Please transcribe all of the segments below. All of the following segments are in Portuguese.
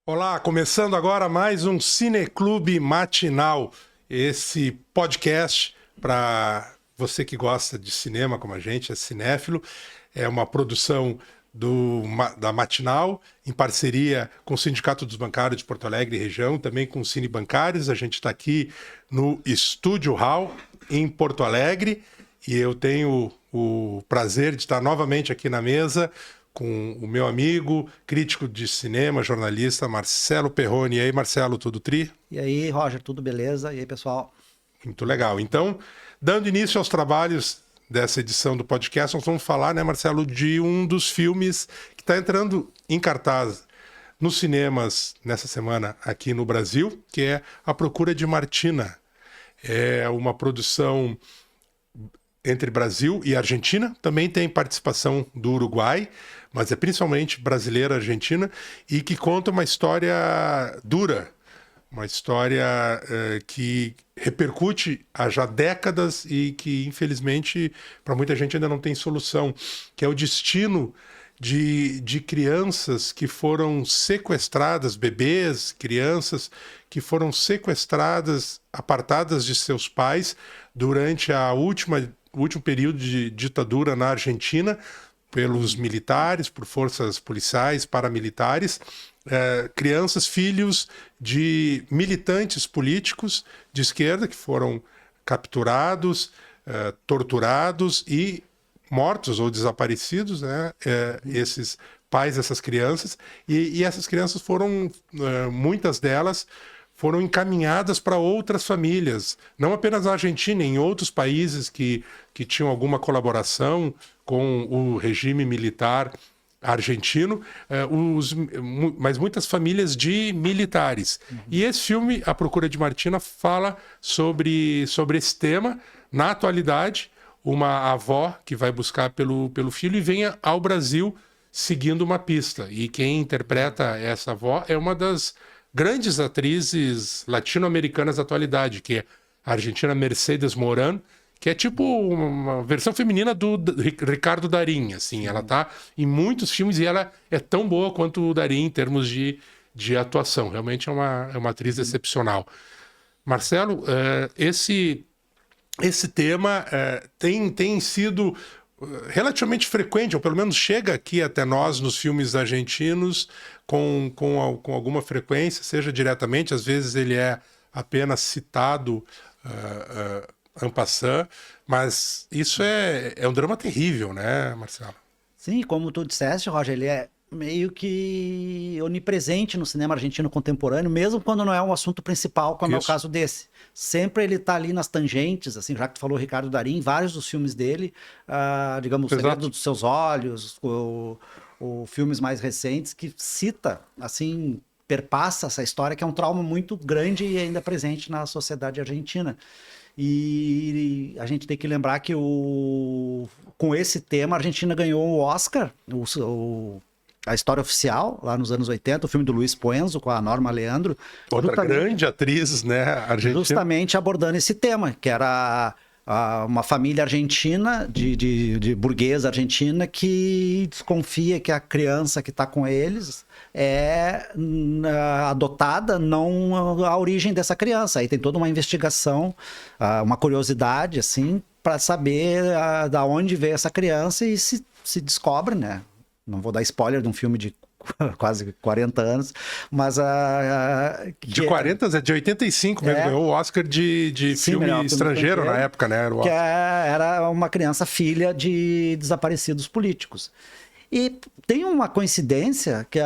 Olá, começando agora mais um Cineclube Matinal, esse podcast para você que gosta de cinema como a gente, é cinéfilo, é uma produção da Matinal, em parceria com o Sindicato dos Bancários de Porto Alegre e região, também com o Cine Bancários. A gente está aqui no Estúdio Hall, em Porto Alegre, e eu tenho o prazer de estar novamente aqui na mesa com o meu amigo, crítico de cinema, jornalista, Marcelo Perrone. E aí, Marcelo, tudo tri? E aí, Roger, tudo beleza? E aí, pessoal? Muito legal. Então, dando início aos trabalhos dessa edição do podcast, nós vamos falar, né, Marcelo, de um dos filmes que está entrando em cartaz nos cinemas nessa semana aqui no Brasil, que é A Procura de Martina. É uma produção entre Brasil e Argentina, também tem participação do Uruguai, mas é principalmente brasileira, argentina, e que conta uma história dura, uma história que repercute há já décadas e que, infelizmente, para muita gente ainda não tem solução, que é o destino de crianças que foram sequestradas, bebês, crianças que foram sequestradas, apartadas de seus pais durante o último período de ditadura na Argentina, pelos militares, por forças policiais, paramilitares, crianças, filhos de militantes políticos de esquerda que foram capturados, torturados e mortos ou desaparecidos, né? Esses pais dessas crianças, e essas crianças foram, muitas delas, foram encaminhadas para outras famílias, não apenas na Argentina, em outros países que tinham alguma colaboração com o regime militar argentino, mas muitas famílias de militares. E esse filme, A Procura de Martina, fala sobre esse tema. Na atualidade, uma avó que vai buscar pelo filho e vem ao Brasil seguindo uma pista. E quem interpreta essa avó é uma das grandes atrizes latino-americanas da atualidade, que é a argentina Mercedes Morán, que é tipo uma versão feminina do Ricardo Darín, assim. Ela tá em muitos filmes e ela é tão boa quanto o Darín em termos de atuação. Realmente é uma atriz excepcional. Marcelo, esse tema tem sido relativamente frequente, ou pelo menos chega aqui até nós nos filmes argentinos com alguma frequência, seja diretamente, às vezes ele é apenas citado en passant, mas isso é um drama terrível, né, Marcelo? Sim, como tu disseste, Roger, ele é meio que onipresente no cinema argentino contemporâneo, mesmo quando não é um assunto principal, como é o caso desse. Sempre ele tá ali nas tangentes, assim, já que tu falou Ricardo Darín, vários dos filmes dele, digamos, O Segredo dos Seus Olhos, o filmes mais recentes, que cita, assim, perpassa essa história, que é um trauma muito grande e ainda presente na sociedade argentina. E a gente tem que lembrar que com esse tema a Argentina ganhou o Oscar, a história oficial, lá nos anos 80, o filme do Luiz Puenzo com a Norma Leandro. Outra grande atriz, né, argentina. Justamente abordando esse tema, que era uma família argentina, de burguesa argentina, que desconfia que a criança que está com eles é adotada, não a origem dessa criança. Aí tem toda uma investigação, uma curiosidade, assim, para saber da onde veio essa criança e se descobre, né? Não vou dar spoiler de um filme de quase 40 anos, mas de 40, é de 85 mesmo, ganhou o Oscar de filme estrangeiro na época, né? Que era uma criança filha de desaparecidos políticos. E tem uma coincidência que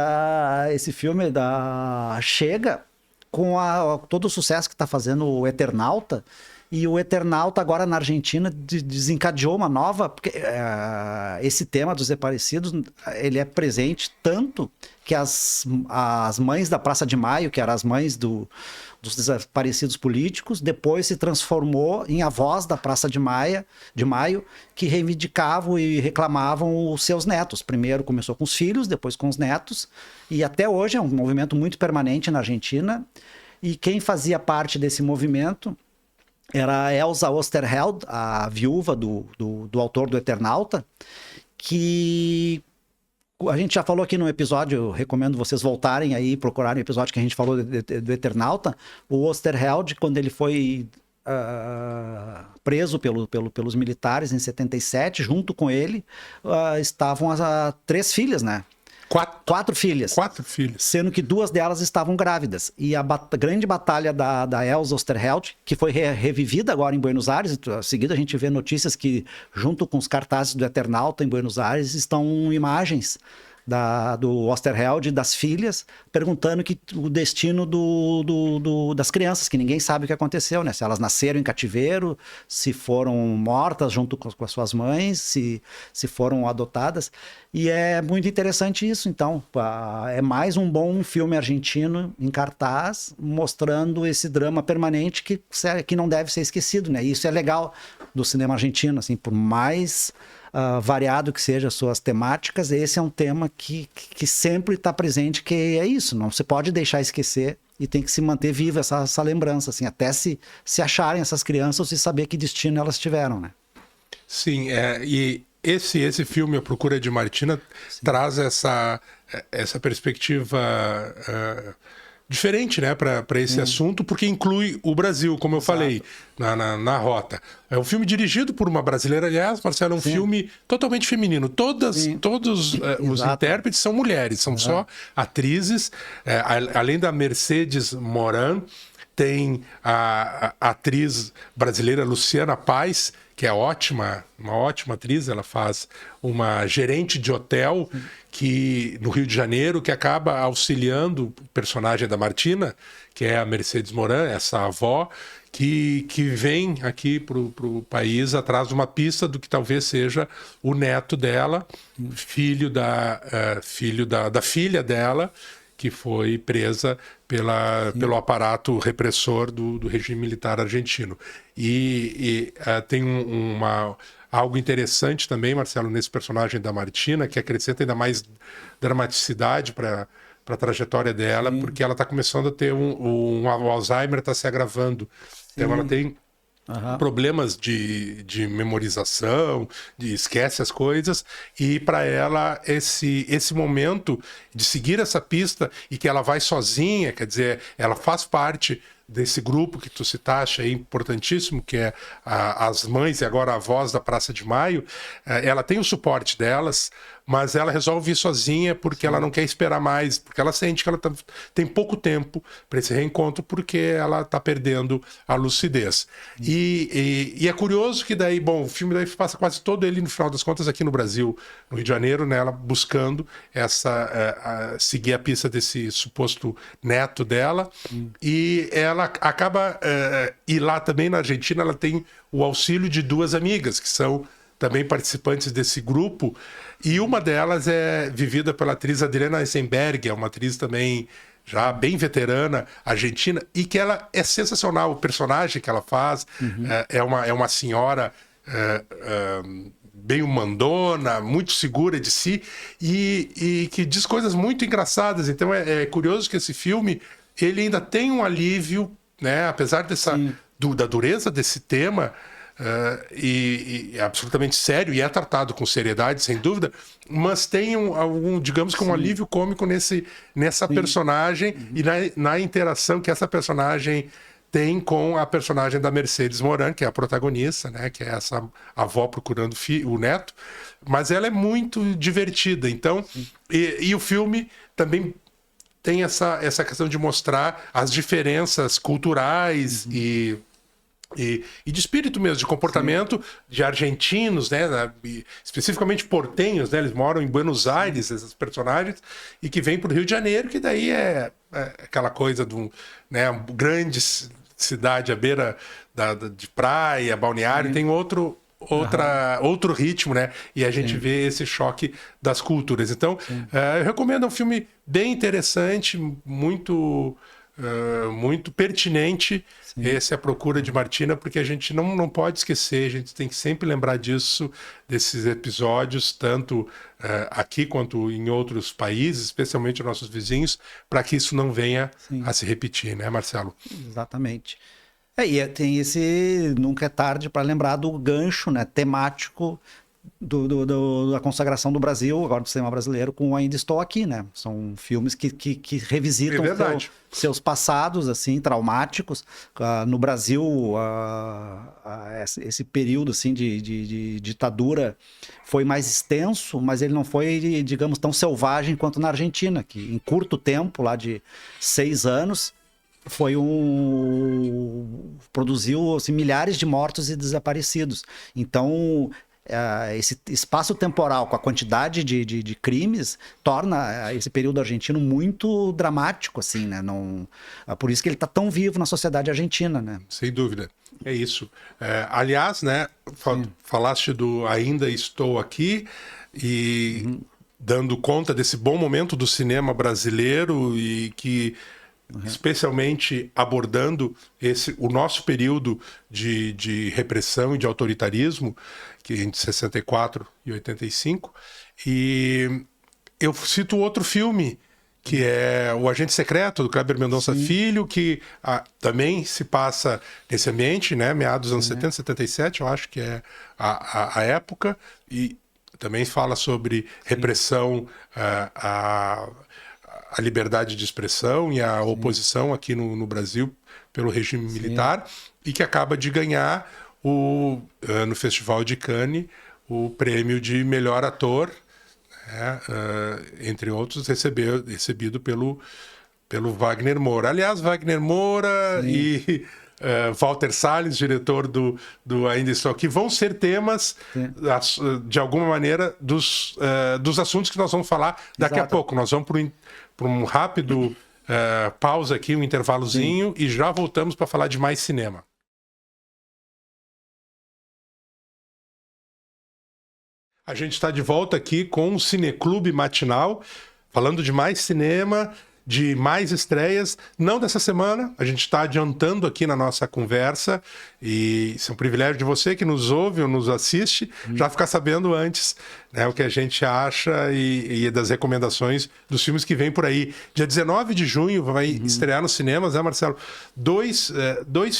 esse filme chega com todo o sucesso que está fazendo o Eternauta. E o Eternauta agora na Argentina desencadeou uma nova... Porque esse tema dos desaparecidos, ele é presente tanto que as mães da Praça de Maio, que eram as mães dos desaparecidos políticos, depois se transformou em avós da Praça de Maio, que reivindicavam e reclamavam os seus netos. Primeiro começou com os filhos, depois com os netos, e até hoje é um movimento muito permanente na Argentina. E quem fazia parte desse movimento era a Elsa Osterheld, a viúva do autor do Eternauta, que A gente já falou aqui no episódio, eu recomendo vocês voltarem aí e procurarem o episódio que a gente falou do Eternauta. O Osterheld, quando ele foi preso pelos militares em 77, junto com ele estavam as 3 filhas, né? 4 filhas. 4 filhas. Sendo que 2 delas estavam grávidas. E a grande batalha da Elsa Osterheld, que foi revivida agora em Buenos Aires, em seguida a gente vê notícias que, junto com os cartazes do Eternauta em Buenos Aires, estão imagens do Osterheld e das filhas, perguntando o destino das crianças, que ninguém sabe o que aconteceu, né? Se elas nasceram em cativeiro, se foram mortas junto com as suas mães, se foram adotadas. E é muito interessante isso, então. É mais um bom filme argentino em cartaz, mostrando esse drama permanente que não deve ser esquecido, né? E isso é legal do cinema argentino, assim, por mais variado que sejam as suas temáticas, esse é um tema que sempre está presente, que é isso, não se pode deixar esquecer e tem que se manter viva essa lembrança, assim, até se acharem essas crianças e saber que destino elas tiveram, né? Sim, e esse filme, A Procura de Martina, traz essa perspectiva diferente, né, para esse assunto, porque inclui o Brasil, como eu falei, na rota. É um filme dirigido por uma brasileira, aliás, Marcelo, é um filme totalmente feminino. Todos os intérpretes são mulheres, são só atrizes. Além da Mercedes Moran, tem a atriz brasileira Luciana Paz, que é uma ótima atriz. Ela faz uma gerente de hotel no Rio de Janeiro, que acaba auxiliando o personagem da Martina, que é a Mercedes Moran, essa avó, que vem aqui para o país atrás de uma pista do que talvez seja o neto dela, filho da filha dela, que foi presa pelo aparato repressor do regime militar argentino. E tem algo interessante também, Marcelo, nesse personagem da Martina, que acrescenta ainda mais dramaticidade para a trajetória dela, porque ela está começando a ter o Alzheimer, está se agravando. Então ela tem problemas de memorização, esquece as coisas, e para ela esse momento de seguir essa pista e que ela vai sozinha, quer dizer, ela faz parte desse grupo que tu citaste aí, importantíssimo, que é as mães e agora avós da Praça de Maio. Ela tem o suporte delas, mas ela resolve ir sozinha porque ela não quer esperar mais, porque ela sente que ela tem pouco tempo para esse reencontro, porque ela está perdendo a lucidez. E é curioso que daí, bom, o filme daí passa quase todo ele, no final das contas, aqui no Brasil, no Rio de Janeiro, né, ela buscando seguir a pista desse suposto neto dela, e ela acaba, e lá também na Argentina, ela tem o auxílio de 2 amigas, que são também participantes desse grupo, e uma delas é vivida pela atriz Adriana Eisenberg, é uma atriz também já bem veterana, argentina, e que ela é sensacional, o personagem que ela faz é uma senhora bem humandona, muito segura de si, e que diz coisas muito engraçadas. Então é curioso que esse filme ele ainda tem um alívio, né, apesar da dureza desse tema, e é absolutamente sério e é tratado com seriedade, sem dúvida, mas tem digamos que um alívio cômico nessa personagem e na interação que essa personagem tem com a personagem da Mercedes Moran, que é a protagonista, né, que é essa avó procurando o neto, mas ela é muito divertida. Então, e o filme também tem essa questão de mostrar as diferenças culturais e de espírito mesmo, de comportamento de argentinos, né, especificamente portenhos, né, eles moram em Buenos Aires, esses personagens, e que vêm para o Rio de Janeiro, que daí é aquela coisa de uma grande cidade à beira de praia, balneário, tem outro ritmo, né? E a gente vê esse choque das culturas. Então, eu recomendo, um filme bem interessante, muito pertinente. Essa é A Procura de Martina, porque a gente não pode esquecer, a gente tem que sempre lembrar disso, desses episódios, tanto aqui quanto em outros países, especialmente os nossos vizinhos, para que isso não venha a se repetir, né, Marcelo? Exatamente. E tem esse nunca é tarde para lembrar do gancho, né, temático da consagração do Brasil, agora do cinema brasileiro, com Ainda Estou Aqui, né? São filmes que revisitam seus passados, assim, traumáticos. No Brasil, esse período, assim, de ditadura foi mais extenso, mas ele não foi, digamos, tão selvagem quanto na Argentina, que em curto tempo, lá de 6 anos, produziu assim, milhares de mortos e desaparecidos. Então, esse espaço temporal com a quantidade de crimes torna esse período argentino muito dramático, assim, né? Não, por isso que ele está tão vivo na sociedade argentina, né? Sem dúvida, é isso. Aliás, né, falaste do Ainda Estou Aqui e dando conta desse bom momento do cinema brasileiro e que especialmente abordando o nosso período de repressão e de autoritarismo, que entre 64 e 85. E eu cito outro filme, que é O Agente Secreto, do Kleber Mendonça Filho, que também se passa nesse ambiente, né? Meados dos anos 70, 77, eu acho que é a época, e também fala sobre repressão a liberdade de expressão e a oposição aqui no Brasil pelo regime militar, e que acaba de ganhar no Festival de Cannes o prêmio de melhor ator, né, entre outros, recebido pelo Wagner Moura. Aliás, Wagner Moura e Walter Salles, diretor do Ainda Estou Aqui, vão ser temas, de alguma maneira, dos assuntos que nós vamos falar daqui a pouco. Nós vamos para um rápido pausa aqui, um intervalozinho, e já voltamos para falar de mais cinema. A gente está de volta aqui com o Cineclube Matinal, falando de mais cinema, de mais estreias, não dessa semana, a gente está adiantando aqui na nossa conversa, e isso é um privilégio de você que nos ouve ou nos assiste, já ficar sabendo antes, né, o que a gente acha e das recomendações dos filmes que vem por aí. Dia 19 de junho vai estrear nos cinemas, né, Marcelo? Dois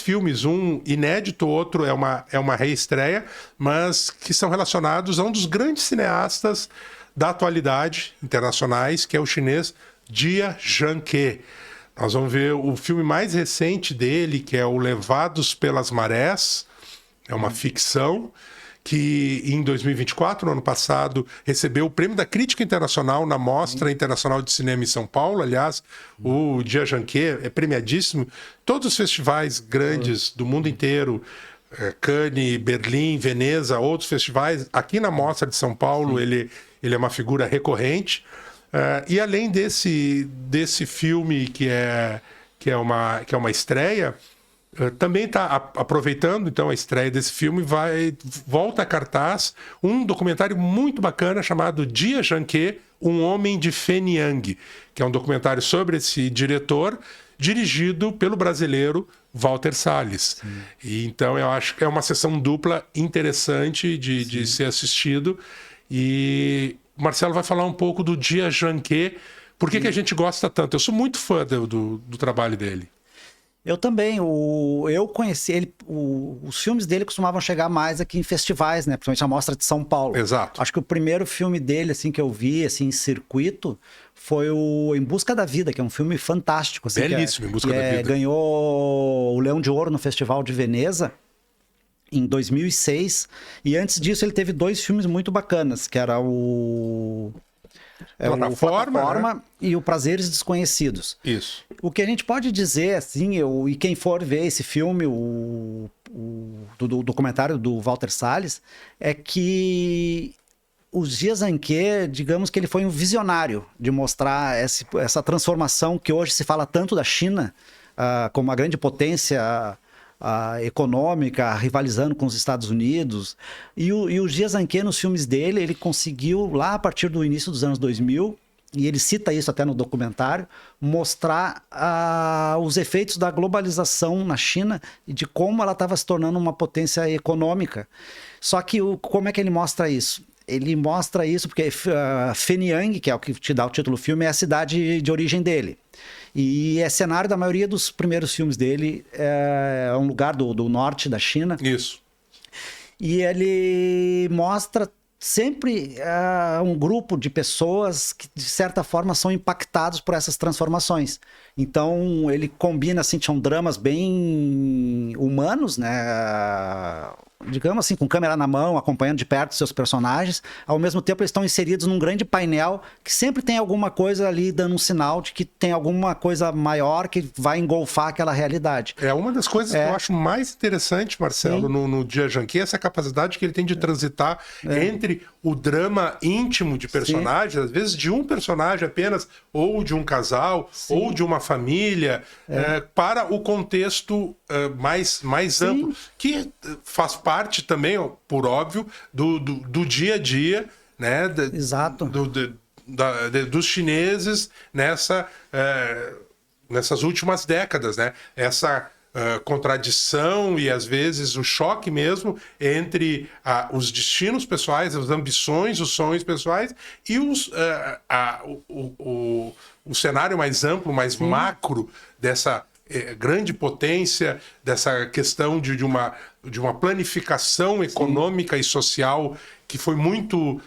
filmes, um inédito, outro é uma reestreia, mas que são relacionados a um dos grandes cineastas da atualidade internacionais, que é o chinês Jia Zhangke. Nós vamos ver o filme mais recente dele, que é o Levados pelas Marés. É uma ficção que em 2024, no ano passado, recebeu o Prêmio da Crítica Internacional na Mostra Internacional de Cinema em São Paulo. Aliás, o Jia Zhangke é premiadíssimo. Todos os festivais grandes do mundo inteiro, Cannes, Berlim, Veneza, outros festivais. Aqui na Mostra de São Paulo, ele é uma figura recorrente. E além desse filme que é uma estreia, também está aproveitando então a estreia desse filme, volta a cartaz um documentário muito bacana chamado Jia Zhangke, Um Homem de Fenyang, que é um documentário sobre esse diretor, dirigido pelo brasileiro Walter Salles. E então eu acho que é uma sessão dupla interessante de ser assistido. E o Marcelo vai falar um pouco do Jia Zhangke. Por que a gente gosta tanto? Eu sou muito fã do trabalho dele. Eu também. Eu conheci ele. Os filmes dele costumavam chegar mais aqui em festivais, né? Principalmente a Mostra de São Paulo. Exato. Acho que o primeiro filme dele, assim, que eu vi, assim, em circuito, foi o Em Busca da Vida, que é um filme fantástico. Assim, belíssimo, Em Busca da Vida. Ganhou o Leão de Ouro no Festival de Veneza em 2006. E antes disso ele teve 2 filmes muito bacanas, que era o Plataforma, né? E o Prazeres Desconhecidos. Isso. O que a gente pode dizer, assim, e quem for ver esse filme, do documentário do Walter Salles, é que o Jia Zhangke, digamos que ele foi um visionário de mostrar essa transformação que hoje se fala tanto da China como uma grande potência econômica, rivalizando com os Estados Unidos. E o Jia Zhangke, nos filmes dele, ele conseguiu, lá a partir do início dos anos 2000, e ele cita isso até no documentário, mostrar os efeitos da globalização na China e de como ela estava se tornando uma potência econômica. Só que como é que ele mostra isso? Ele mostra isso porque Fenyang, que é o que te dá o título do filme, é a cidade de origem dele. E é cenário da maioria dos primeiros filmes dele, é um lugar do norte da China. Isso. E ele mostra sempre um grupo de pessoas que, de certa forma, são impactados por essas transformações. Então, ele combina, assim, são dramas bem humanos, né? Digamos assim, com câmera na mão, acompanhando de perto seus personagens. Ao mesmo tempo, eles estão inseridos num grande painel que sempre tem alguma coisa ali dando um sinal de que tem alguma coisa maior que vai engolfar aquela realidade. É uma das coisas que eu acho mais interessante, Marcelo, no Dia Janquet, essa capacidade que ele tem de transitar entre o drama íntimo de personagens, às vezes de um personagem apenas, ou de um casal, ou de uma família, para o contexto mais amplo, que faz parte também, por óbvio, do dia a dia, né? Exato. Dos chineses nessas últimas décadas, né? Essa contradição e às vezes o choque mesmo entre os destinos pessoais, as ambições, os sonhos pessoais e o cenário mais amplo, mais macro dessa grande potência, dessa questão de uma planificação econômica e social que foi muito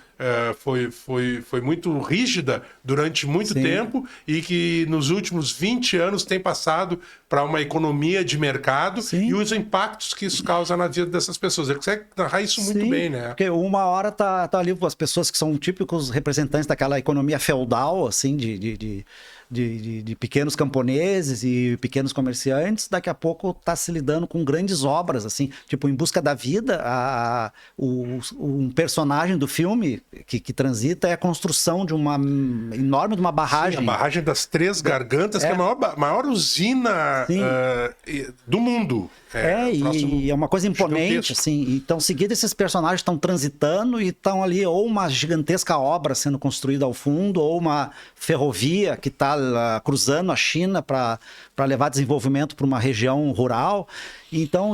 foi muito rígida durante muito tempo e que nos últimos 20 anos tem passado para uma economia de mercado e os impactos que isso causa na vida dessas pessoas. Ele consegue narrar isso muito bem, né? Porque uma hora tá ali as pessoas que são típicos representantes daquela economia feudal, assim, de pequenos camponeses e pequenos comerciantes, daqui a pouco está se lidando com grandes obras, assim, tipo Em Busca da Vida, um personagem do filme que transita é a construção de uma enorme de uma barragem. Sim, a barragem das Três Gargantas, que é a maior usina do mundo. E é uma coisa imponente, assim. Então, seguido, esses personagens estão transitando e estão ali ou uma gigantesca obra sendo construída ao fundo, ou uma ferrovia que está cruzando a China para levar desenvolvimento para uma região rural. Então,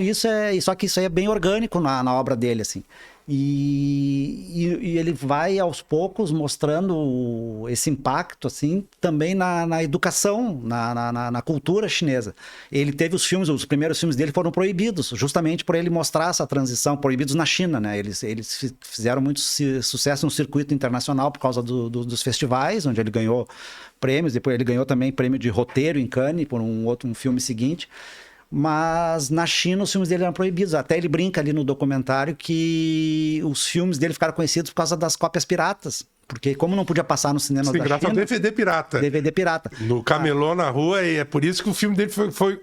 só que isso aí é bem orgânico na obra dele, assim. E ele vai aos poucos mostrando esse impacto assim também na educação, na cultura chinesa. Ele teve os primeiros filmes dele foram proibidos, justamente por ele mostrar essa transição, proibidos na China, né? Eles fizeram muito sucesso no circuito internacional por causa dos festivais, onde ele ganhou prêmios. Depois ele ganhou também prêmio de roteiro em Cannes por um filme seguinte. Mas na China os filmes dele eram proibidos. Até ele brinca ali no documentário que os filmes dele ficaram conhecidos por causa das cópias piratas. Porque como não podia passar no cinema da China... DVD pirata. DVD pirata. No camelô na rua, e é por isso que o filme dele foi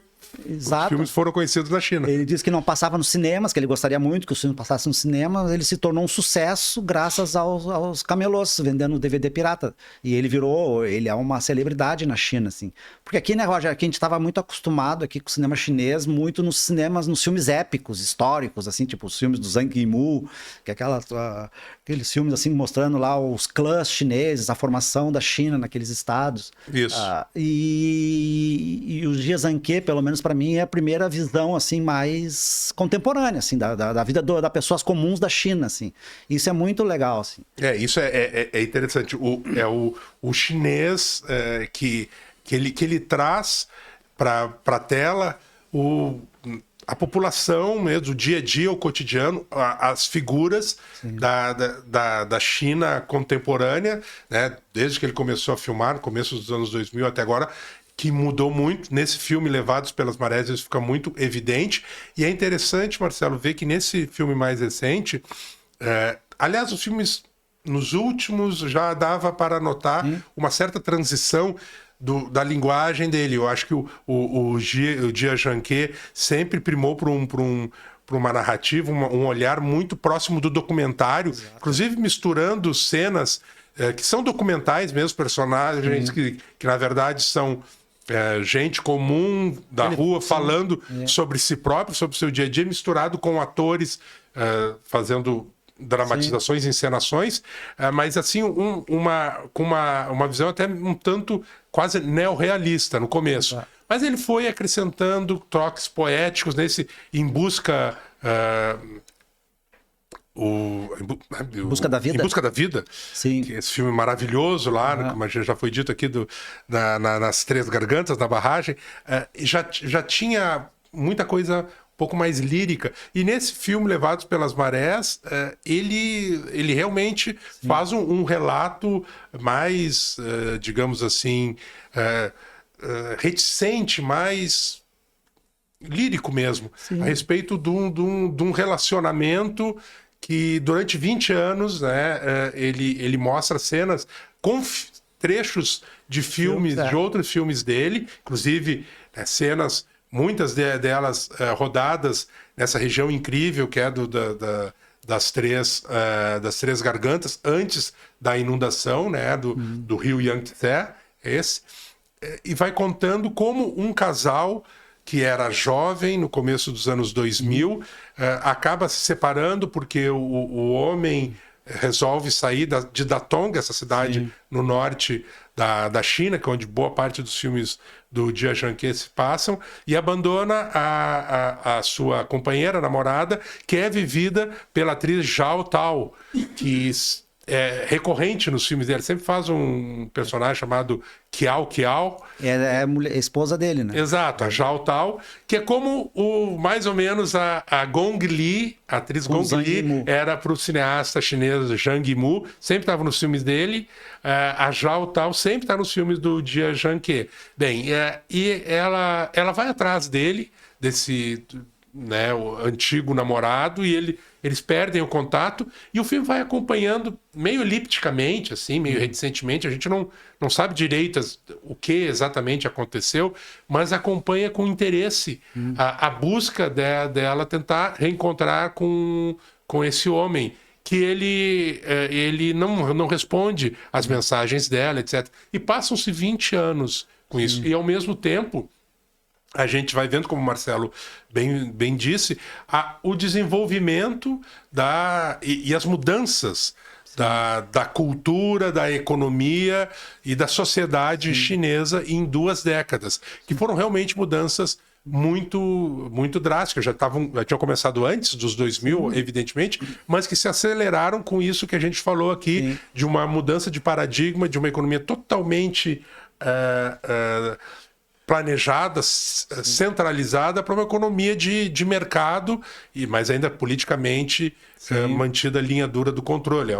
Exato. Os filmes foram conhecidos na China. Ele disse que não passava nos cinemas, que ele gostaria muito que os filmes passassem nos cinemas. Ele se tornou um sucesso graças aos camelôs vendendo DVD pirata. E ele é uma celebridade na China, assim. Porque aqui, né, Roger, aqui a gente estava muito acostumado aqui com o cinema chinês, muito nos filmes épicos, históricos, assim, tipo os filmes do Zhang Yimou, que é aqueles filmes assim mostrando lá os clãs chineses, a formação da China naqueles estados. Isso. E o Dia Janquet, pelo menos para mim, é a primeira visão assim mais contemporânea assim da vida das pessoas comuns da China, assim. Isso é muito legal, assim. Isso é interessante. O chinês que ele traz para a tela a população mesmo, o dia a dia, o cotidiano, as figuras da China contemporânea, né? Desde que ele começou a filmar, no começo dos anos 2000 até agora, que mudou muito. Nesse filme, Levados pelas Marés, isso fica muito evidente. E é interessante, Marcelo, ver que nesse filme mais recente, aliás, os filmes nos últimos já dava para notar uma certa transição da linguagem dele. Eu acho que o Dia Janquet sempre primou por uma narrativa, um olhar muito próximo do documentário, inclusive misturando cenas que são documentais mesmo, personagens que na verdade são gente comum da rua falando sobre si próprio, sobre o seu dia a dia, misturado com atores fazendo dramatizações, encenações, mas assim com uma visão até um tanto quase neorrealista no começo. Mas ele foi acrescentando toques poéticos nesse Em Busca Em Busca da Vida. Em Busca da Vida. Sim. Que é esse filme maravilhoso lá, como já foi dito aqui, nas Três Gargantas, na barragem, já tinha muita coisa pouco mais lírica. E nesse filme, Levados pelas Marés, ele realmente faz um relato mais, digamos assim, reticente, mais lírico mesmo, a respeito de um relacionamento que durante 20 anos, né, ele mostra cenas com trechos de filmes, de outros filmes dele, inclusive cenas, muitas delas rodadas nessa região incrível que é das três gargantas, antes da inundação, né, do rio Yangtze, e vai contando como um casal que era jovem no começo dos anos 2000, acaba se separando porque o homem resolve sair de Datong, essa cidade no norte da China, que é onde boa parte dos filmes do Jia Zhangke se passam, e abandona a sua companheira, namorada, que é vivida pela atriz Zhao Tao, que é recorrente nos filmes dele. Sempre faz um personagem chamado Kiao Kiao. É a esposa dele, né? Exato, a Zhao Tao, que é como mais ou menos a Gong Li, a atriz Gong Li, era para o cineasta chinês Zhang Yimou, sempre estava nos filmes dele. A Zhao Tao sempre está nos filmes do Jia Zhangke. Bem, e ela vai atrás dele, desse, né, o antigo namorado, e eles perdem o contato, e o filme vai acompanhando meio elipticamente, assim, meio reticentemente. A gente não sabe direito o que exatamente aconteceu, mas acompanha com interesse a busca dela tentar reencontrar com esse homem, que ele não responde às mensagens dela, etc. E passam-se 20 anos com isso. E, ao mesmo tempo, a gente vai vendo, como o Marcelo bem disse, o desenvolvimento e as mudanças da cultura, da economia e da sociedade chinesa em 2 décadas, que foram realmente mudanças muito, muito drásticas. Já tinham começado antes dos 2000, evidentemente, mas que se aceleraram com isso que a gente falou aqui, de uma mudança de paradigma, de uma economia totalmente planejada, centralizada, para uma economia de mercado, mas ainda politicamente mantida a linha dura do controle. É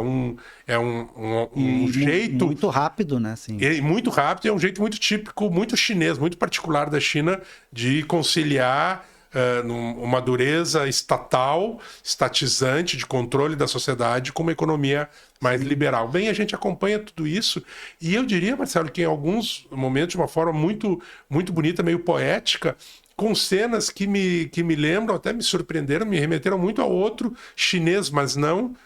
um jeito... Muito rápido, né? Assim. Muito rápido, é um jeito muito típico, muito chinês, muito particular da China, de conciliar uma dureza estatal, estatizante, de controle da sociedade, com uma economia mais liberal. Bem, a gente acompanha tudo isso, e eu diria, Marcelo, que em alguns momentos, de uma forma muito, muito bonita, meio poética, com cenas que me lembram, até me surpreenderam, me remeteram muito a outro chinês, mas não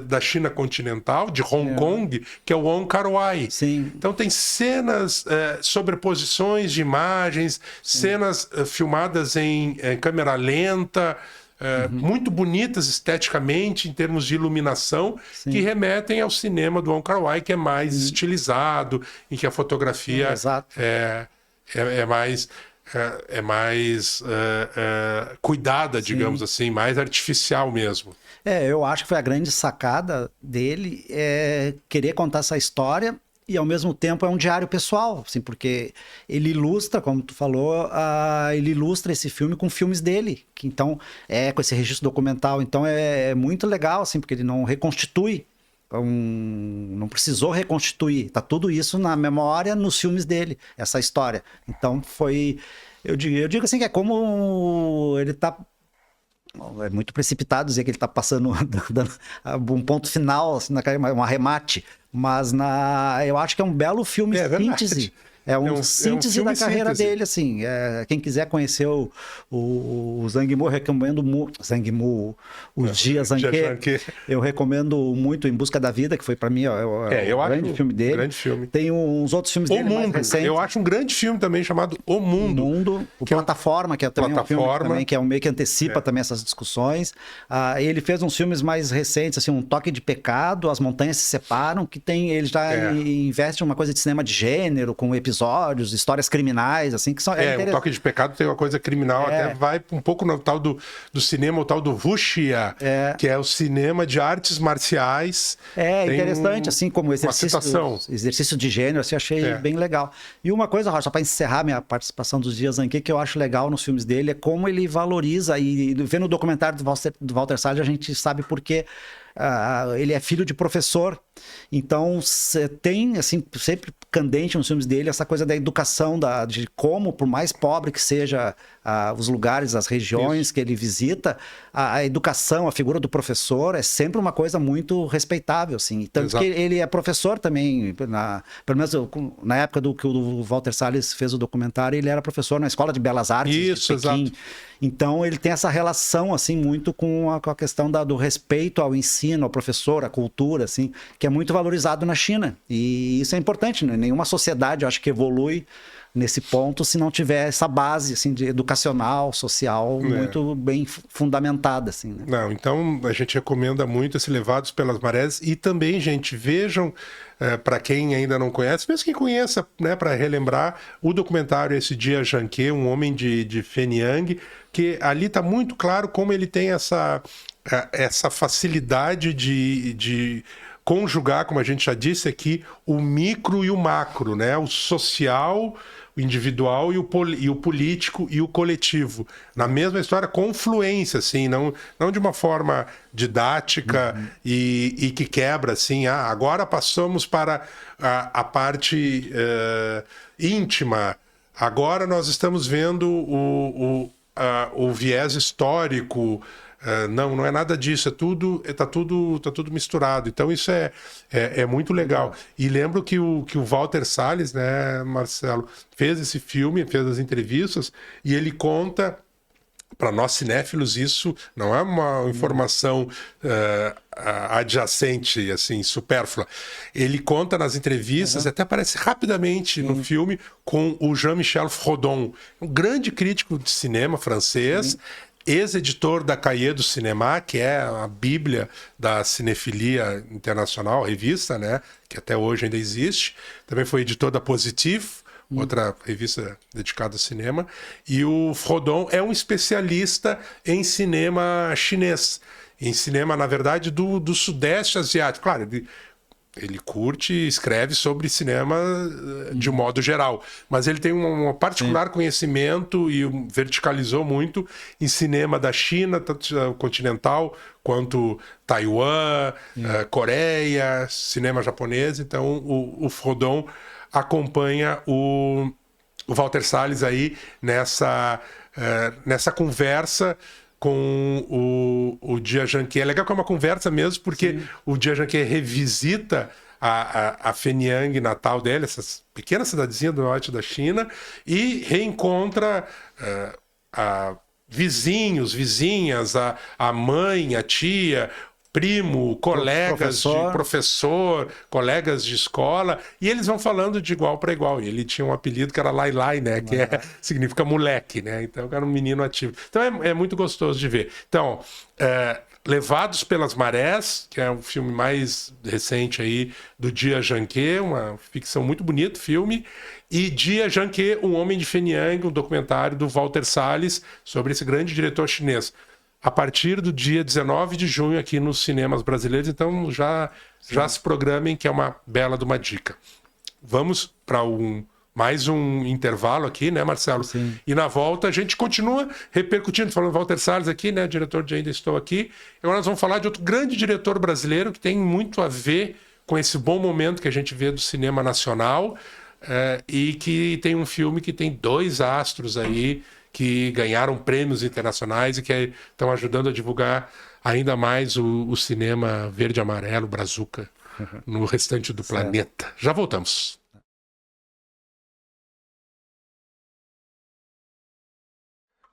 da China continental, de Hong Kong, que é o Wong Kar-wai. Então tem cenas, sobreposições de imagens, cenas filmadas em câmera lenta, muito bonitas esteticamente, em termos de iluminação, que remetem ao cinema do Wong Kar-wai, que é mais estilizado, em que a fotografia é mais cuidada, digamos assim, mais artificial mesmo. Eu acho que foi a grande sacada dele, querer contar essa história, e ao mesmo tempo é um diário pessoal, assim, porque ele ilustra, como tu falou, ele ilustra esse filme com filmes dele, que então com esse registro documental. Então é muito legal, assim, porque ele não reconstitui, não precisou reconstituir, tá tudo isso na memória, nos filmes dele, essa história. Então eu digo assim, que é como ele tá... É muito precipitado dizer que ele está passando um ponto final, assim, um arremate, mas eu acho que é um belo filme síntese. É um síntese da carreira dele, assim. Quem quiser conhecer o Zhang Yimou, recomendo muito. Zhang Yimou, o Jia Zhangke, eu recomendo muito Em Busca da Vida, que foi para mim eu o grande acho filme dele. Grande filme. Tem uns outros filmes dele mais recentes. Eu acho um grande filme também chamado O Mundo. O Mundo, o Plataforma, que é também um filme também, que é um meio que antecipa também essas discussões. Ele fez uns filmes mais recentes, assim, Um Toque de Pecado, As Montanhas Se Separam, que ele já investe em uma coisa de cinema de gênero, com episódios, histórias criminais, assim, que são... Um Toque de Pecado tem uma coisa criminal, até vai um pouco pouco no tal do cinema, o tal do wuxia, que é o cinema de artes marciais. É interessante, assim, como exercício de gênero, assim, achei bem legal. E uma coisa, Rocha, para encerrar minha participação dos Dias Zanquet, que eu acho legal nos filmes dele, é como ele valoriza, e vendo o documentário do Walter Salles, a gente sabe por quê. Ele é filho de professor, então tem assim sempre candente nos filmes dele essa coisa da educação, de como, por mais pobre que seja os lugares, as regiões que ele visita, a educação, a figura do professor é sempre uma coisa muito respeitável, assim. Tanto que ele é professor também, pelo menos na época que o Walter Salles fez o documentário, ele era professor na Escola de Belas Artes de Pequim. Exato. Então ele tem essa relação assim muito com a questão do respeito ao ensino, ao professor, à cultura, assim, que é muito valorizado na China. E isso é importante, né? Nenhuma sociedade, eu acho, que evolui nesse ponto se não tiver essa base assim, de educacional, social, muito bem fundamentada. Assim, né? Não, então a gente recomenda muito esse Levados pelas Marés. E também, gente, vejam, para quem ainda não conhece, mesmo quem conheça, né, para relembrar, o documentário Esse Dia Janquet, Um Homem de Fenyang, que ali está muito claro como ele tem essa facilidade de conjugar, como a gente já disse aqui, o micro e o macro, né? O social, o individual e o político e o coletivo. Na mesma história, com fluência, assim, não de uma forma didática e que quebra, assim, agora passamos para a parte íntima, agora nós estamos vendo o viés histórico. Não é nada disso, tá tudo misturado. Então isso é muito legal. E lembro que o Walter Salles, né, Marcelo, fez esse filme, fez as entrevistas, e ele conta, para nós cinéfilos, isso não é uma informação adjacente, assim, supérflua. Ele conta nas entrevistas, até aparece rapidamente no filme, com o Jean-Michel Frodon, um grande crítico de cinema francês, ex-editor da Cahiers du Cinéma, que é a bíblia da cinefilia internacional, revista, né, que até hoje ainda existe. Também foi editor da Positif, outra revista dedicada ao cinema. E o Frodon é um especialista em cinema chinês, em cinema, na verdade, do Sudeste Asiático. Claro, ele curte e escreve sobre cinema de modo geral, mas ele tem um particular conhecimento e verticalizou muito em cinema da China, tanto continental quanto Taiwan, Coreia, cinema japonês. Então o Frodon acompanha o Walter Salles aí nessa conversa com o Dia Janquet. É legal que é uma conversa mesmo, porque o Dia Janquet revisita a Fenyang natal dela, essa pequena cidadezinha do norte da China, e reencontra vizinhos, vizinhas, a mãe, a tia, primo, colegas professor, colegas de escola, e eles vão falando de igual para igual. E ele tinha um apelido que era Lai Lai, né? Que significa moleque, né? Então era um menino ativo. Então é muito gostoso de ver. Então, Levados pelas Marés, que é o filme mais recente aí do Dia Janquet, uma ficção muito bonita, filme, e Dia Janquet, Um Homem de Fenyang, um documentário do Walter Salles sobre esse grande diretor chinês. A partir do dia 19 de junho aqui nos cinemas brasileiros, então já se programem, que é uma bela de uma dica. Vamos para mais um intervalo aqui, né, Marcelo? Sim. E na volta a gente continua repercutindo, falando Walter Salles aqui, né, diretor de Ainda Estou Aqui. Agora nós vamos falar de outro grande diretor brasileiro que tem muito a ver com esse bom momento que a gente vê do cinema nacional, e que tem um filme que tem 2 astros aí, que ganharam prêmios internacionais e que estão ajudando a divulgar ainda mais o cinema verde e amarelo, brazuca, no restante do planeta. Já voltamos.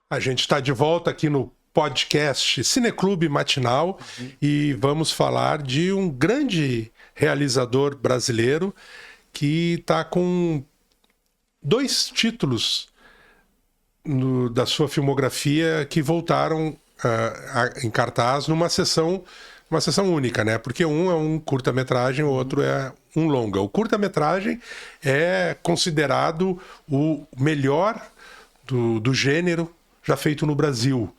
A gente está de volta aqui no podcast Cineclube Matinal e vamos falar de um grande realizador brasileiro que está com 2 títulos da sua filmografia que voltaram em cartaz numa sessão única, né? Porque um é um curta-metragem, o outro é um longa. O curta-metragem é considerado o melhor do gênero já feito no Brasil.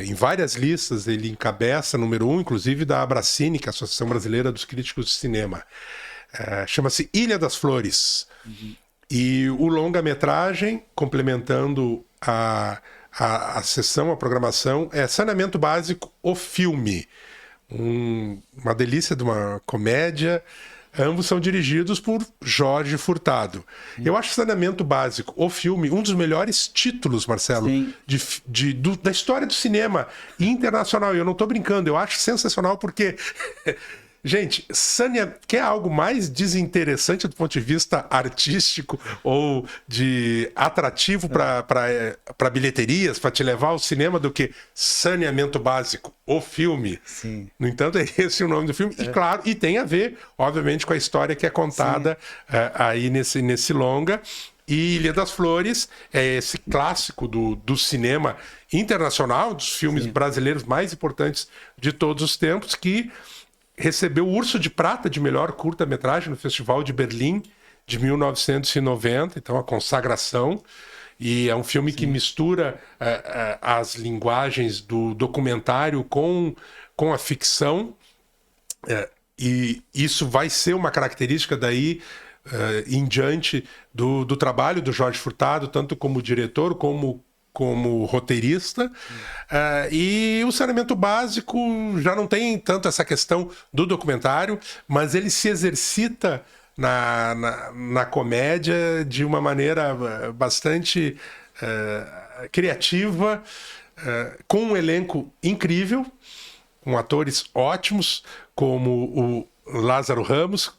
Em várias listas ele encabeça, número 1, inclusive da Abracine, que é a Associação Brasileira dos Críticos de Cinema. Chama-se Ilha das Flores. E o longa-metragem, complementando a sessão, a programação, é Saneamento Básico, o filme. Uma delícia de uma comédia. Ambos são dirigidos por Jorge Furtado. Eu acho Saneamento Básico, o filme, um dos melhores títulos, Marcelo, da história do cinema internacional. Eu não estou brincando, eu acho sensacional porque... Gente, quer algo mais desinteressante do ponto de vista artístico ou de atrativo para bilheterias, para te levar ao cinema do que Saneamento Básico, o filme? Sim. No entanto, é esse o nome do filme. E claro, e tem a ver, obviamente, com a história que é contada aí nesse longa. E Ilha das Flores é esse clássico do cinema internacional, dos filmes brasileiros mais importantes de todos os tempos, que recebeu o Urso de Prata de melhor curta-metragem no Festival de Berlim de 1990, então a consagração. E é um filme que mistura as linguagens do documentário com a ficção. E isso vai ser uma característica daí em diante do trabalho do Jorge Furtado, tanto como diretor como roteirista. E o Saneamento Básico já não tem tanto essa questão do documentário, mas ele se exercita na comédia de uma maneira bastante criativa, com um elenco incrível, com atores ótimos, como o Lázaro Ramos,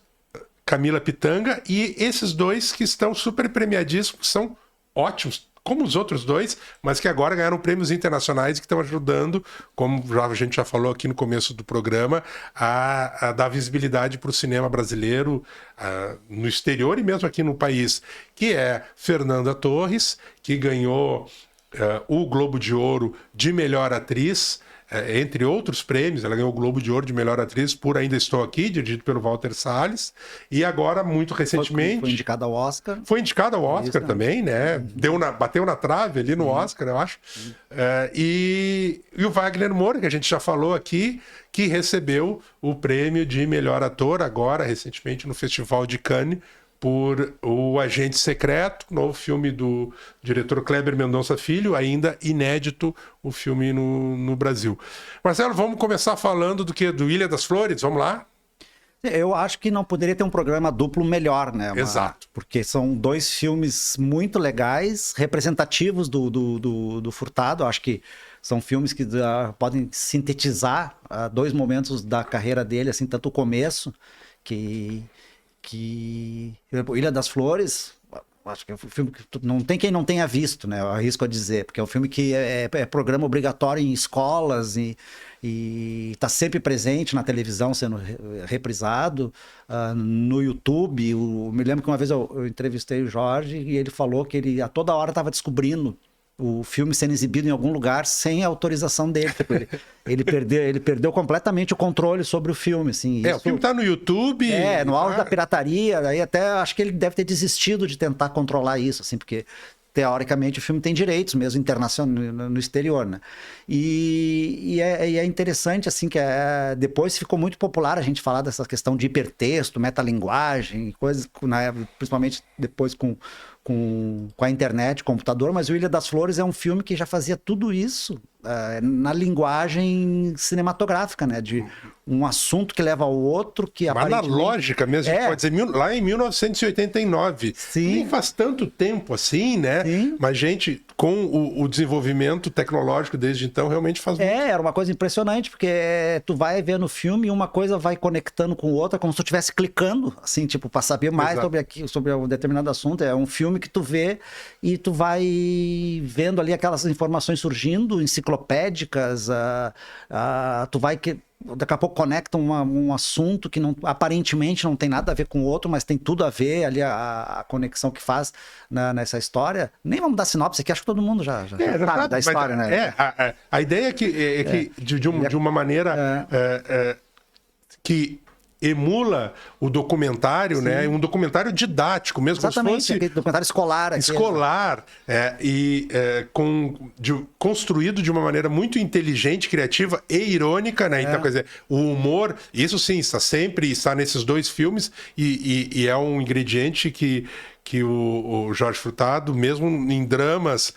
Camila Pitanga, e esses dois que estão super premiadíssimos, são ótimos, como os outros dois, mas que agora ganharam prêmios internacionais e que estão ajudando, como a gente já falou aqui no começo do programa, a dar visibilidade para o cinema brasileiro no exterior e mesmo aqui no país, que é Fernanda Torres, que ganhou o Globo de Ouro de melhor atriz, entre outros prêmios. Ela ganhou o Globo de Ouro de melhor atriz por Ainda Estou Aqui, dirigido pelo Walter Salles. E agora, muito recentemente... Foi indicada ao Oscar. Foi indicada ao Oscar também, né? Bateu na trave ali no Oscar, eu acho. E o Wagner Moura, que a gente já falou aqui, que recebeu o prêmio de melhor ator agora, recentemente, no Festival de Cannes, por O Agente Secreto, novo filme do diretor Kleber Mendonça Filho, ainda inédito o filme no Brasil. Marcelo, vamos começar falando do Ilha das Flores, vamos lá? Eu acho que não poderia ter um programa duplo melhor, né? Exato. Porque são dois filmes muito legais, representativos do Furtado. Eu acho que são filmes que podem sintetizar dois momentos da carreira dele, assim, tanto o começo, que Ilha das Flores, acho que é um filme que não tem quem não tenha visto, né? Eu arrisco a dizer, porque é um filme que é programa obrigatório em escolas e está sempre presente na televisão, sendo reprisado, no YouTube. Me lembro que uma vez eu entrevistei o Jorge e ele falou que ele a toda hora estava descobrindo o filme sendo exibido em algum lugar sem a autorização dele. Ele perdeu completamente o controle sobre o filme. Assim, o filme tá no YouTube. No auge da pirataria. Aí até acho que ele deve ter desistido de tentar controlar isso, assim, porque teoricamente o filme tem direitos mesmo internacionais no exterior, né? E é interessante, assim, que depois ficou muito popular a gente falar dessa questão de hipertexto, metalinguagem, coisas, né, principalmente depois com a internet, computador, mas o Ilha das Flores é um filme que já fazia tudo isso na linguagem cinematográfica, né? De um assunto que leva ao outro, que mas na lógica mesmo, a gente pode dizer, lá em 1989. Sim. Nem faz tanto tempo assim, né? Sim. Mas, gente, com o desenvolvimento tecnológico desde então, realmente faz muito. Era uma coisa impressionante, porque tu vai ver no filme e uma coisa vai conectando com outra, como se tu estivesse clicando, assim, tipo, para saber mais sobre um determinado assunto. É um filme que tu vê e tu vai vendo ali aquelas informações surgindo, enciclopédicas, tu vai daqui a pouco conecta um assunto que aparentemente não tem nada a ver com o outro, mas tem tudo a ver ali, a conexão que faz nessa história. Nem vamos dar sinopse aqui, acho que todo mundo já sabe da história, né? A ideia é que de uma maneira que emula o documentário, né? Um documentário didático mesmo, Exatamente, como se fosse aquele documentário escolar. Construído de uma maneira muito inteligente, criativa e irônica, né? Então, quer dizer, o humor, isso sim, está nesses dois filmes e é um ingrediente que o Jorge Furtado, mesmo em dramas,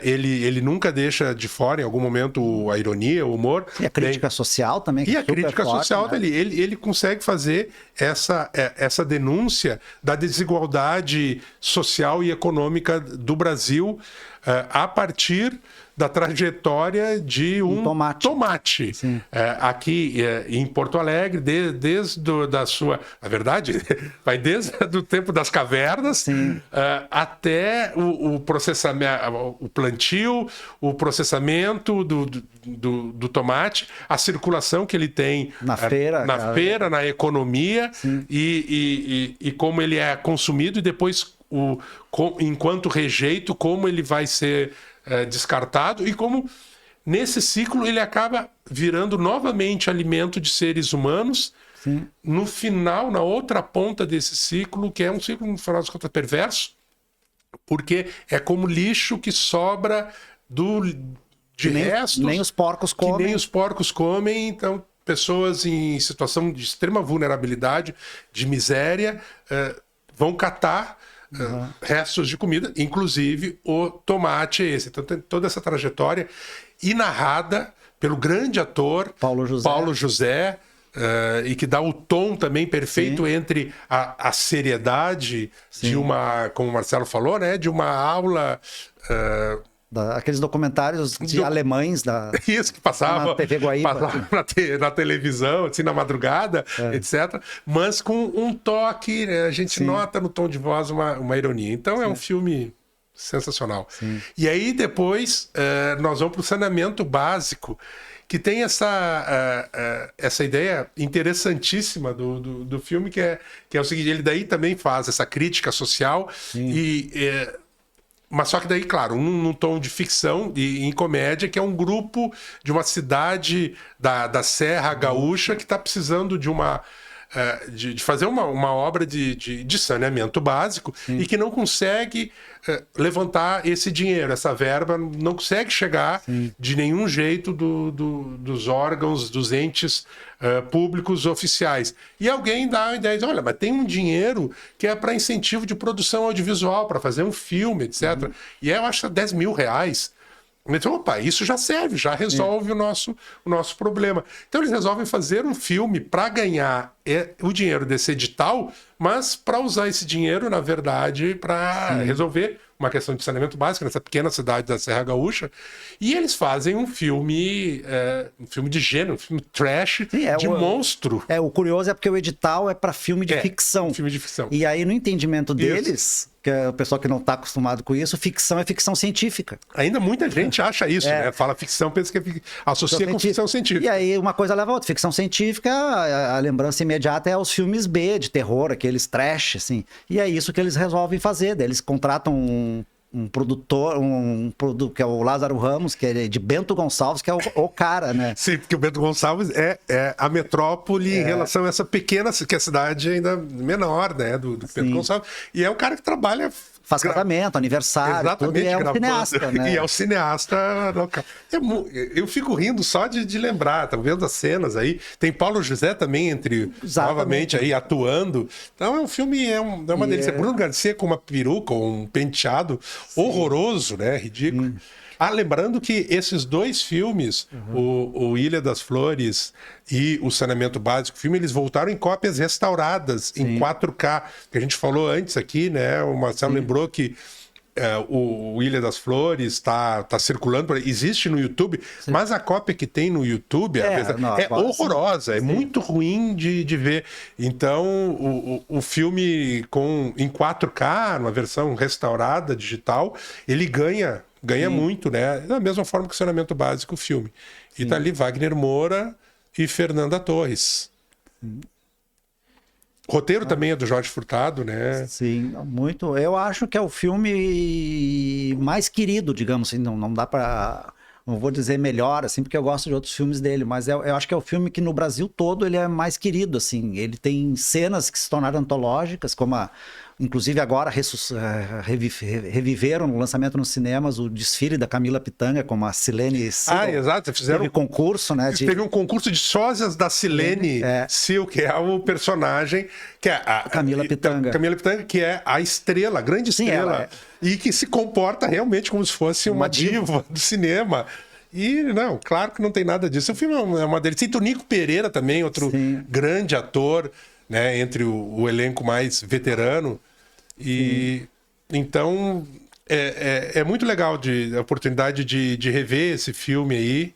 ele nunca deixa de fora, em algum momento, a ironia, o humor. E a crítica social também. E a crítica social né? dele. Ele consegue fazer essa denúncia da desigualdade social e econômica do Brasil a partir da trajetória de um tomate. Aqui em Porto Alegre, desde da sua... Na verdade, vai desde o tempo das cavernas até o processamento, o plantio, o processamento do tomate, a circulação que ele tem na feira, na economia e como ele é consumido e depois, enquanto rejeito, como ele vai ser descartado e como nesse ciclo ele acaba virando novamente alimento de seres humanos. No final, na outra ponta desse ciclo, que é um ciclo, no final das contas, perverso, porque é como lixo que sobra de restos. Nem os porcos comem. Que nem os porcos comem, então pessoas em situação de extrema vulnerabilidade, de miséria, vão catar restos de comida, inclusive o tomate esse. Então tem toda essa trajetória e narrada pelo grande ator Paulo José, e que dá o tom também perfeito entre a seriedade de uma, como o Marcelo falou, né, de uma aula... Aqueles documentários alemães isso que passava na TV Guaíba, na televisão, assim, na madrugada, etc. Mas com um toque, né? A gente nota no tom de voz uma ironia. Então é um filme sensacional. E aí depois nós vamos para o saneamento básico, que tem essa ideia interessantíssima do filme, que é o seguinte: ele daí também faz essa crítica social mas só que daí, claro, num tom de ficção e em comédia, que é um grupo de uma cidade da Serra Gaúcha que está precisando de fazer uma obra de saneamento básico e que não consegue levantar esse dinheiro, essa verba, não consegue chegar de nenhum jeito dos órgãos, dos entes públicos oficiais. E alguém dá a ideia de, olha, mas tem um dinheiro que é para incentivo de produção audiovisual, para fazer um filme, etc. E eu acho que R$10 mil. Então, opa, isso já serve, já resolve o nosso problema. Então eles resolvem fazer um filme para ganhar o dinheiro desse edital, mas para usar esse dinheiro, na verdade, para resolver uma questão de saneamento básico nessa pequena cidade da Serra Gaúcha. E eles fazem um filme de gênero, um filme trash, monstro. O curioso é porque o edital é para filme de ficção. Filme de ficção. E aí, no entendimento deles, que é o pessoal que não está acostumado com isso, ficção é ficção científica. Ainda muita gente acha isso, né? Fala ficção, pensa que associa com ficção científica. E aí uma coisa leva a outra. Ficção científica, a lembrança imediata é os filmes B, de terror, aqueles trash, assim. E é isso que eles resolvem fazer. Daí eles contratam um produtor, que é o Lázaro Ramos, que é de Bento Gonçalves, que é o cara, né? Sim, porque o Bento Gonçalves é a metrópole em relação a essa pequena, que é a cidade ainda menor, né, do Bento Gonçalves. E é um cara que trabalha... Faz casamento, aniversário, tudo, e é um cineasta, né? E é um cineasta local. Eu fico rindo só de lembrar, tá vendo as cenas aí. Tem Paulo José também novamente aí atuando. Então é um filme, é uma delícia. Bruno Garcia com uma peruca, um penteado horroroso, né? Ridículo. Lembrando que esses dois filmes, o Ilha das Flores e o Saneamento Básico, eles voltaram em cópias restauradas, em 4K, que a gente falou antes aqui, né? O Marcelo lembrou que o Ilha das Flores está circulando, existe no YouTube, mas a cópia que tem no YouTube é horrorosa, é muito ruim de ver. Então, o filme em 4K, uma versão restaurada, digital, ele ganha muito, né? Da mesma forma que o Saneamento Básico, o filme. E tá ali Wagner Moura e Fernanda Torres. O roteiro também é do Jorge Furtado, né? Sim, muito. Eu acho que é o filme mais querido, digamos assim, não dá para não vou dizer melhor, assim, porque eu gosto de outros filmes dele, mas eu acho que é o filme que no Brasil todo ele é mais querido, assim. Ele tem cenas que se tornaram antológicas, como inclusive agora reviveram no lançamento nos cinemas o desfile da Camila Pitanga, como a Silene Seal. Exato. Teve concurso, né? Teve um concurso de sósias da Silene Seal, que é o personagem, que é a Camila Pitanga. Camila Pitanga, que é a estrela, a grande estrela, e que se comporta realmente como se fosse uma diva do cinema. E, não, claro que não tem nada disso. O filme é uma delícia. Tem Tonico Pereira também, outro grande ator, né, entre o elenco mais veterano. E então é muito legal a oportunidade de rever esse filme aí,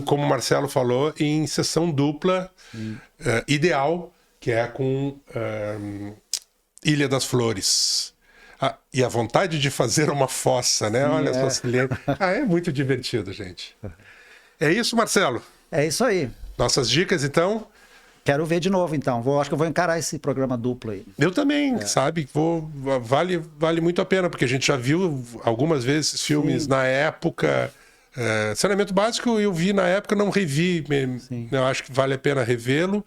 como o Marcelo falou, em sessão dupla ideal, que é com Ilha das Flores. E a vontade de fazer uma fossa, né? Olha só, Silene. É muito divertido, gente. É isso, Marcelo? É isso aí. Nossas dicas, então. Quero ver de novo, então. Acho que eu vou encarar esse programa duplo aí. Eu também, sabe? Vale muito a pena, porque a gente já viu algumas vezes esses filmes na época. Saneamento Básico eu vi na época, não revi. Eu acho que vale a pena revê-lo.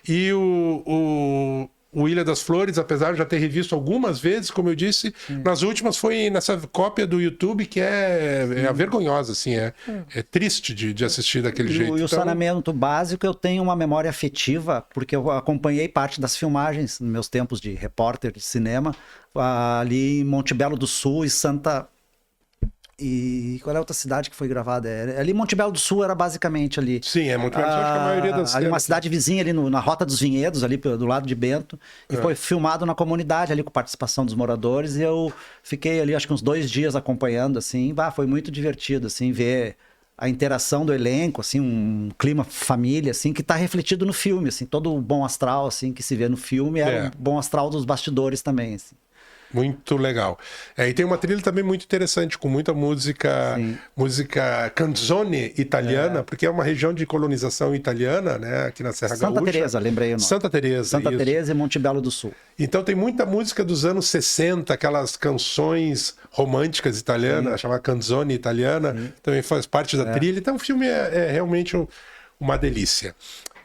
E o Ilha das Flores, apesar de já ter revisto algumas vezes, como eu disse, nas últimas foi nessa cópia do YouTube que é vergonhosa, assim, é triste de assistir daquele jeito. E o Saneamento Básico eu tenho uma memória afetiva, porque eu acompanhei parte das filmagens nos meus tempos de repórter de cinema, ali em Montebello do Sul e Santa... E qual é a outra cidade que foi gravada? Ali Montebello do Sul era basicamente ali. Sim, Montebello do Sul, acho que a maioria das ali uma cidade vizinha, ali na Rota dos Vinhedos, ali do lado de Bento. E foi filmado na comunidade, ali com participação dos moradores. E eu fiquei ali, acho que uns 2 dias acompanhando, assim. Foi muito divertido, assim, ver a interação do elenco, assim, um clima família, assim, que está refletido no filme, assim. Todo o bom astral, assim, que se vê no filme era o bom astral dos bastidores também, assim. Muito legal. E tem uma trilha também muito interessante, com muita música canzone italiana, porque é uma região de colonização italiana, né, aqui na Serra Gaúcha. Santa Teresa, lembrei o nome. Santa Teresa e Montebello do Sul. Então tem muita música dos anos 60, aquelas canções românticas italianas, chamada canzone italiana, também faz parte da trilha. Então o filme é realmente uma delícia.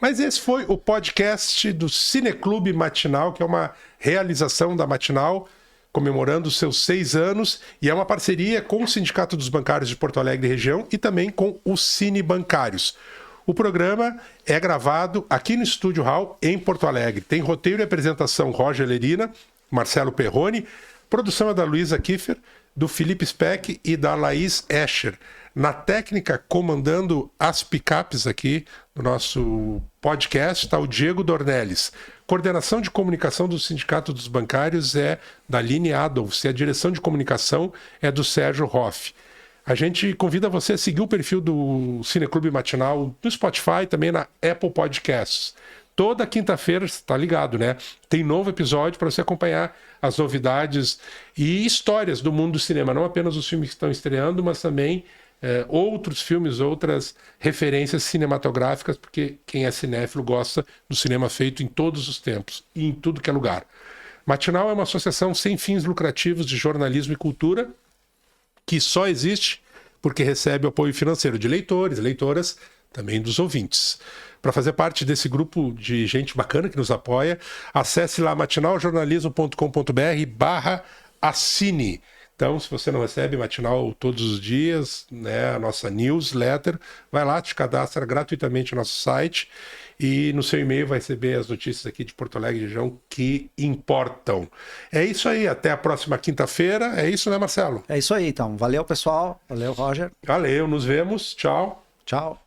Mas esse foi o podcast do Cineclube Matinal, que é uma realização da Matinal, comemorando os seus 6 anos, e é uma parceria com o Sindicato dos Bancários de Porto Alegre e região e também com os Cine Bancários. O programa é gravado aqui no Estúdio Hall, em Porto Alegre. Tem roteiro e apresentação Roger Lerina, Marcelo Perrone, produção é da Luísa Kiefer, do Felipe Speck e da Laís Escher. Na técnica, comandando as picapes aqui do nosso podcast, está o Diego Dornelles. Coordenação de comunicação do Sindicato dos Bancários é da Aline Adolfs e a direção de comunicação é do Sérgio Hoff. A gente convida você a seguir o perfil do Cineclube Matinal no Spotify e também na Apple Podcasts. Toda quinta-feira, está ligado, né? Tem novo episódio para você acompanhar as novidades e histórias do mundo do cinema. Não apenas os filmes que estão estreando, mas também outros filmes, outras referências cinematográficas, porque quem é cinéfilo gosta do cinema feito em todos os tempos e em tudo que é lugar. Matinal é uma associação sem fins lucrativos de jornalismo e cultura que só existe porque recebe o apoio financeiro de leitores, leitoras, também dos ouvintes. Para fazer parte desse grupo de gente bacana que nos apoia, acesse lá matinaljornalismo.com.br/assine. Então, se você não recebe Matinal todos os dias, né, a nossa newsletter, vai lá, te cadastra gratuitamente no nosso site e no seu e-mail vai receber as notícias aqui de Porto Alegre e região que importam. É isso aí, até a próxima quinta-feira. É isso, né, Marcelo? É isso aí, então. Valeu, pessoal. Valeu, Roger. Valeu, nos vemos. Tchau. Tchau.